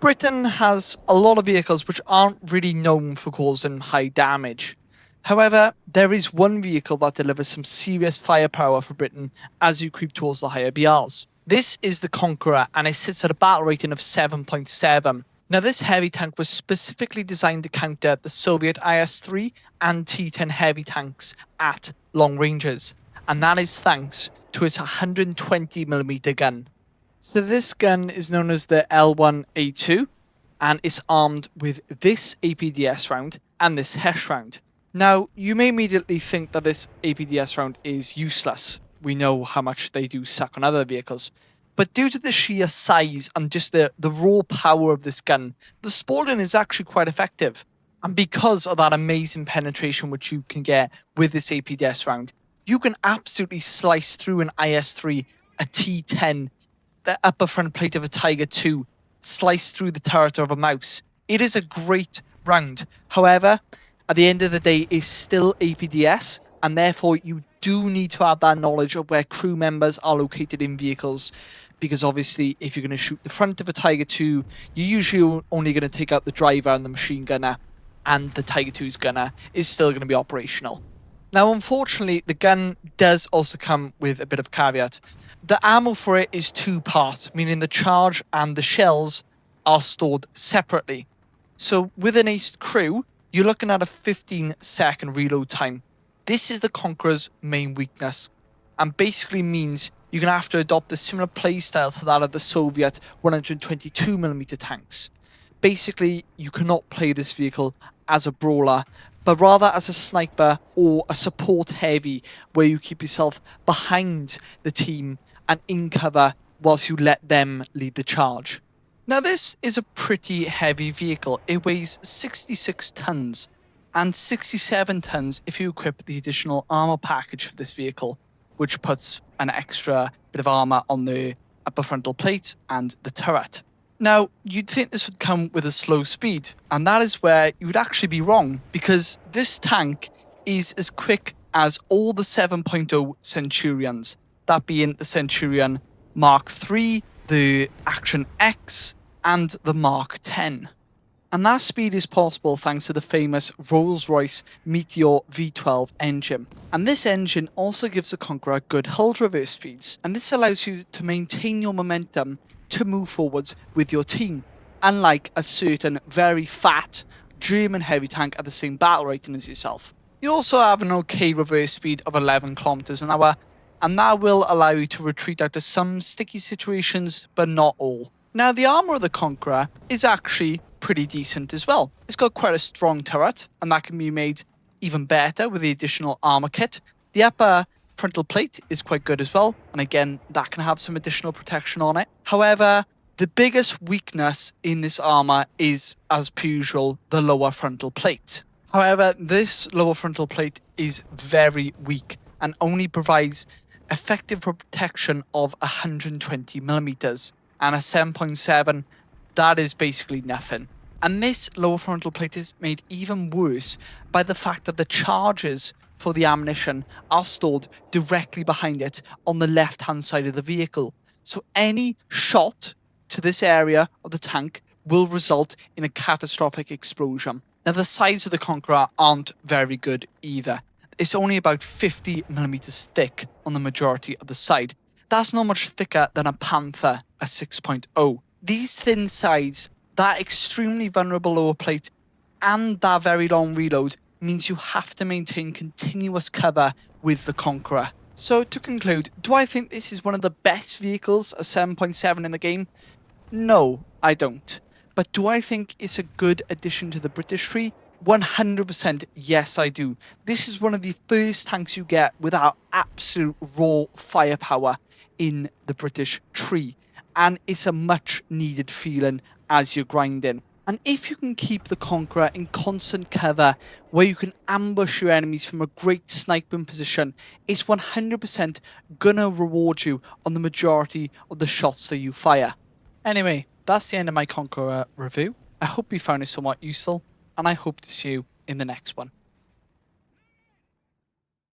Britain has a lot of vehicles which aren't really known for causing high damage. However, there is one vehicle that delivers some serious firepower for Britain as you creep towards the higher BRs. This is the Conqueror, and it sits at a battle rating of 7.7. Now, this heavy tank was specifically designed to counter the Soviet IS-3 and T-10 heavy tanks at long ranges, and that is thanks to its 120mm gun. So this gun is known as the L1A2, and it's armed with this APDS round and this HESH round. Now, you may immediately think that this APDS round is useless. We know how much they do suck on other vehicles. But due to the sheer size and just the raw power of this gun, the Spalding is actually quite effective. And because of that amazing penetration which you can get with this APDS round, you can absolutely slice through an IS-3, a T-10, the upper front plate of a Tiger II, slice through the turret of a Mouse. It is a great round. However, at the end of the day, it's still APDS, and therefore you do need to have that knowledge of where crew members are located in vehicles, because obviously if you're going to shoot the front of a Tiger II, you're usually only going to take out the driver and the machine gunner, and the Tiger II's gunner is still going to be operational. Now, unfortunately, the gun does also come with a bit of caveat. The ammo for it is two-part, meaning the charge and the shells are stored separately. So with an aced crew, you're looking at a 15-second reload time. This is the Conqueror's main weakness, and basically means you're going to have to adopt a similar playstyle to that of the Soviet 122mm tanks. Basically, you cannot play this vehicle as a brawler, but rather as a sniper or a support heavy, where you keep yourself behind the team and in cover whilst you let them lead the charge. Now, this is a pretty heavy vehicle. It weighs 66 tons and 67 tons if you equip the additional armor package for this vehicle, which puts an extra bit of armor on the upper frontal plate and the turret. Now, you'd think this would come with a slow speed, and that is where you would actually be wrong, because this tank is as quick as all the 7.0 Centurions, that being the Centurion Mark III, the Action X, and the Mark X. And that speed is possible thanks to the famous Rolls-Royce Meteor V12 engine. And this engine also gives the Conqueror good hull reverse speeds, and this allows you to maintain your momentum to move forwards with your team, unlike a certain very fat German heavy tank at the same battle rating as yourself. You also have an okay reverse speed of 11 kilometers an hour, and that will allow you to retreat out of some sticky situations, but not all. Now, the armor of the Conqueror is actually pretty decent as well. It's got quite a strong turret, and that can be made even better with the additional armor kit. The upper frontal plate is quite good as well, and again, that can have some additional protection on it. However, the biggest weakness in this armor is, as per usual, the lower frontal plate. However, this lower frontal plate is very weak and only provides effective protection of 120mm, and a 7.7, that is basically nothing. And this lower frontal plate is made even worse by the fact that the charges for the ammunition are stored directly behind it on the left-hand side of the vehicle. So any shot to this area of the tank will result in a catastrophic explosion. Now, the sides of the Conqueror aren't very good either. It's only about 50mm thick on the majority of the side. That's not much thicker than a Panther, a 6.0. These thin sides, that extremely vulnerable lower plate, and that very long reload means you have to maintain continuous cover with the Conqueror. So to conclude, do I think this is one of the best vehicles of 7.7 in the game? No, I don't. But do I think it's a good addition to the British tree? 100% yes, I do. This is one of the first tanks you get without absolute raw firepower in the British tree, and it's a much needed feeling as you're grinding. And if you can keep the Conqueror in constant cover, where you can ambush your enemies from a great sniping position, it's 100% gonna reward you on the majority of the shots that you fire. Anyway, that's the end of my Conqueror review. I hope you found it somewhat useful, and I hope to see you in the next one.